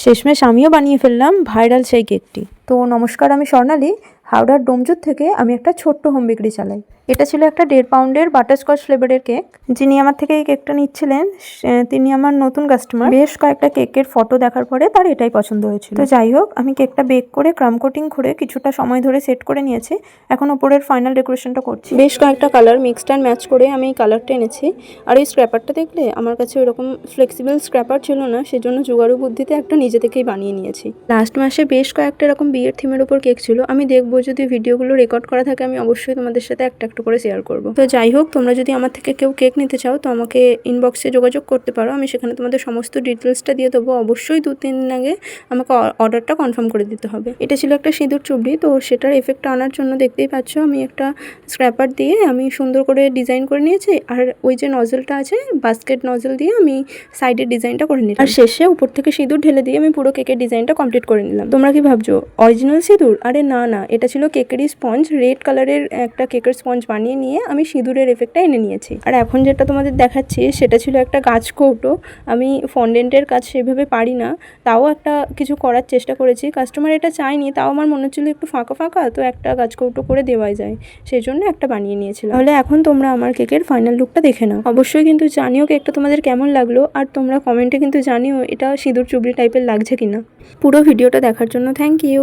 শেষমেশ আমিও বানিয়ে ফেললাম ভাইরাল সেই কেকটি। তো নমস্কার, আমি স্বর্ণালী। হাওড়ার ডোমজুর থেকে আমি একটা ছোট্ট হোম বেকারি চালাই। এটা ছিল একটা 1.5 পাউন্ডের বাটারস্কচ ফ্লেভারের কেক। যিনি আমার থেকে এই কেকটা নিচ্ছিলেন তিনি আমার নতুন কাস্টমার। বেশ কয়েকটা কেকের ফটো দেখার পরে তার এটাই পছন্দ হয়েছিল। তো যাই হোক, আমি কেকটা বেক করে ক্রাম কোটিং করে কিছুটা সময় ধরে সেট করে নিয়েছি। এখন ওপরের ফাইনাল ডেকোরেশনটা করছি। বেশ কয়েকটা কালার মিক্সড অ্যান্ড ম্যাচ করে আমি এই কালারটা এনেছি। আর এই স্ক্র্যাপারটা দেখলে আমার কাছে ওরকম ফ্লেক্সিবল স্ক্র্যাপার ছিল না, সেজন্য জোগাড়ু বুদ্ধিতে একটা নিজে থেকেই বানিয়ে নিয়েছি। লাস্ট মাসে বেশ কয়েকটা এরকম বিয়ের থিমের উপর কেক ছিল। আমি দেখবো যদি ভিডিওগুলো রেকর্ড করা থাকে আমি অবশ্যই তোমাদের সাথে একটা একটা করে শেয়ার করবো। তো যাই হোক, তোমরা যদি আমার থেকে কেউ কেক নিতে চাও তো আমাকে ইনবক্সে যোগাযোগ করতে পারো। আমি সেখানে তোমাদের সমস্ত ডিটেলসটা দিয়ে দেবো। অবশ্যই 2-3 দিন আগে আমাকে অর্ডারটা কনফার্ম করে দিতে হবে। এটা ছিল একটা সিঁদুর চুবড়ি, তো সেটার এফেক্টটা আনার জন্য দেখতেই পাচ্ছ আমি একটা স্ক্র্যাপার দিয়ে আমি সুন্দর করে ডিজাইন করে নিয়েছি। আর ওই যে নজলটা আছে বাস্কেট নজল দিয়ে আমি সাইডের ডিজাইনটা করে নিলাম। আর শেষে উপর থেকে সিঁদুর ঢেলে দিয়ে আমি পুরো কেকের ডিজাইনটা কমপ্লিট করে নিলাম। তোমরা কি ভাবছো অরিজিনাল সিঁদুর? আরে না না, এটা ছিল কেকেরই স্পঞ্জ। রেড কালারের একটা কেকের স্পঞ্জ বানিয়ে নিয়ে আমি সিঁদুরের এফেক্টটা এনে নিয়েছি। আর এখন যেটা তোমাদের দেখাচ্ছি সেটা ছিল একটা গাছ কৌটো। আমি ফন্ডেন্টের কাজ সেভাবে পারি না, তাও একটা কিছু করার চেষ্টা করেছি। কাস্টমার এটা চায়নি, তাও আমার মনে হচ্ছিল একটু ফাঁকা ফাঁকা, তো একটা গাছ কৌটো করে দেওয়াই যায়, সেই জন্য একটা বানিয়ে নিয়েছিলাম। তাহলে এখন তোমরা আমার কেকের ফাইনাল লুকটা দেখে নাও। অবশ্যই কিন্তু জানিও কেকটা তোমাদের কেমন লাগলো, আর তোমরা কমেন্টে কিন্তু জানিও এটা সিঁদুর চুবড়ি টাইপের লাগছে কিনা। পুরো ভিডিওটা দেখার জন্য থ্যাংক ইউ।